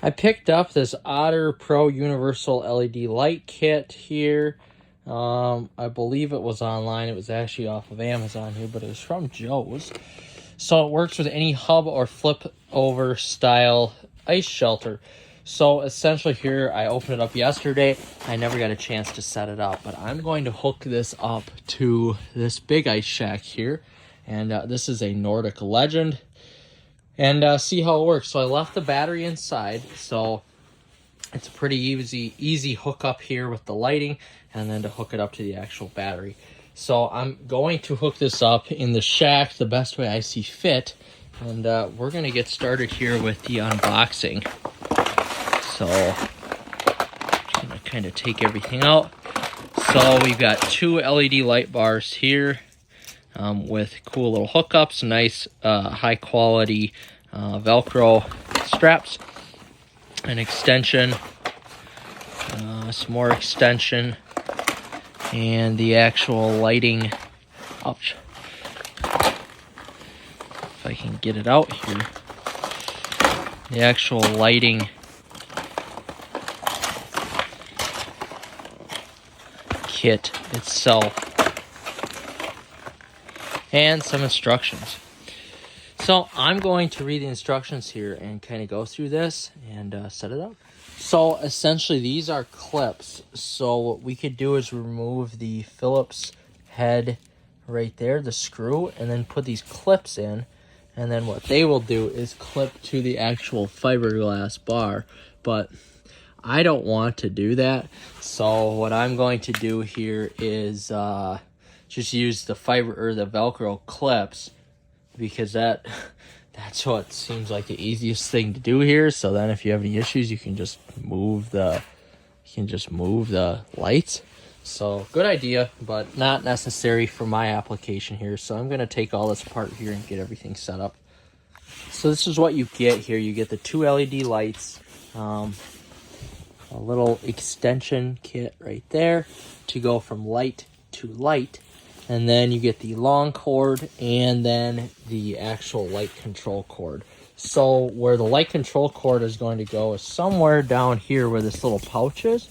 I picked up this Otter Pro Universal LED light kit here. I believe it was online. It was actually off of Amazon here, but it was from Joe's. So it works with any hub or flip over style ice shelter. So essentially here, I opened it up yesterday. I never got a chance to set it up, but I'm going to hook this up to this big ice shack here. And this is a Nordic Legend. And see how it works. So I left the battery inside, so it's a pretty easy hookup here with the lighting, and then to hook it up to the actual battery. So I'm going to hook this up in the shack the best way I see fit, and we're going to get started here with the unboxing. So I'm going to kind of take everything out. So we've got two LED light bars here. With cool little hookups, nice high quality Velcro straps, an extension, some more extension, and the actual lighting. Ouch. If I can get it out here, the actual lighting kit itself. And some instructions. So I'm going to read the instructions here and kind of go through this and set it up. So essentially these are clips. So what we could do is remove the Phillips head right there, the screw, and then put these clips in. And then what they will do is clip to the actual fiberglass bar. But I don't want to do that. So what I'm going to do here is just use the fiber or the Velcro clips, because that's what seems like the easiest thing to do here. So then if you have any issues, you can just move the lights. So good idea, but not necessary for my application here. So I'm going to take all this apart here and get everything set up. So this is what you get here. You get the two LED lights, a little extension kit right there to go from light to light. And then you get the long cord and then the actual light control cord. So where the light control cord is going to go is somewhere down here where this little pouch is.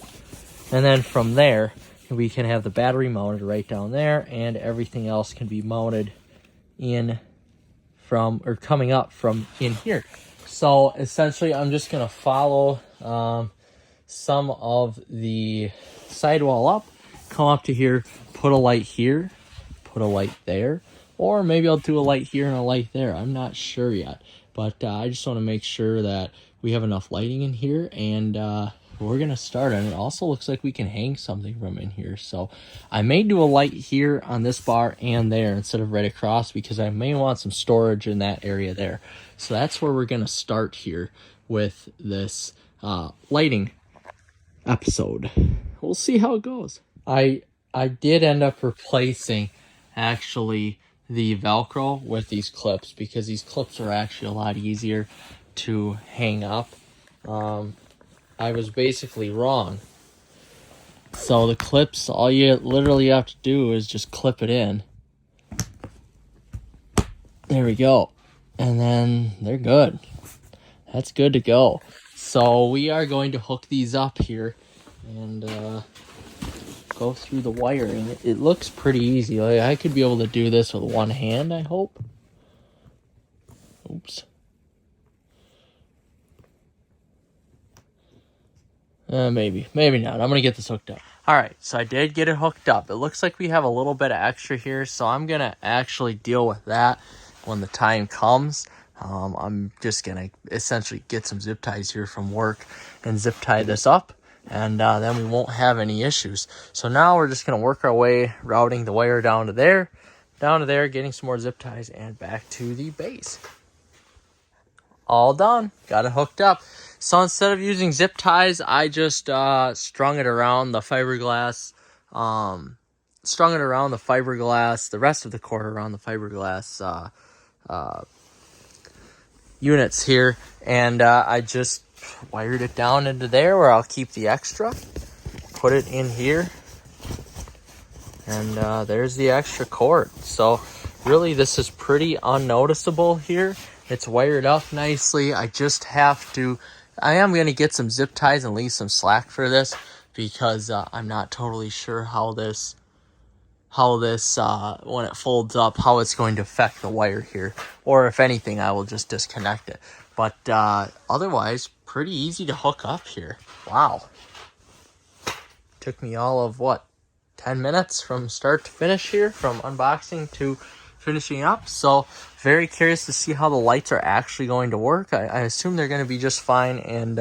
And then from there, we can have the battery mounted right down there, and everything else can be mounted in from, or coming up from in here. So essentially I'm just going to follow some of the sidewall up, come up to here, put a light here, put a light there, or maybe I'll do a light here and a light there. I'm not sure yet, but I just want to make sure that we have enough lighting in here, and we're gonna start. And it also looks like we can hang something from in here, so I may do a light here on this bar and there instead of right across, because I may want some storage in that area there. So that's where we're gonna start here with this lighting episode. We'll see how it goes. I did end up replacing actually the Velcro with these clips, because these clips are actually a lot easier to hang up. I was basically wrong. So the clips, all you literally have to do is just clip it in. There we go. And then they're good. That's good to go. So we are going to hook these up here and go through the wiring. It looks pretty easy. Like, I could be able to do this with one hand, I hope. Oops. Maybe not. I'm gonna get this hooked up. All right, so I did get it hooked up. It looks like we have a little bit of extra here, so I'm gonna actually deal with that when the time comes. I'm just gonna essentially get some zip ties here from work and zip tie this up, and then we won't have any issues. So now we're just gonna work our way routing the wire down to there, getting some more zip ties, and back to the base. All done. Got it hooked up. So instead of using zip ties, I just strung it around the fiberglass, the rest of the cord around the fiberglass units here, and I just wired it down into there where I'll keep the extra, put it in here, and there's the extra cord. So really this is pretty unnoticeable here. It's wired up nicely. I just have to I am going to get some zip ties and leave some slack for this because I'm not totally sure how this when it folds up, how it's going to affect the wire here, or if anything, I will just disconnect it. But otherwise, pretty easy to hook up here. Wow. Took me all of, 10 minutes from start to finish here, from unboxing to finishing up. So very curious to see how the lights are actually going to work. I assume they're going to be just fine, and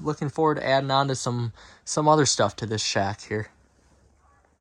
looking forward to adding on to some other stuff to this shack here.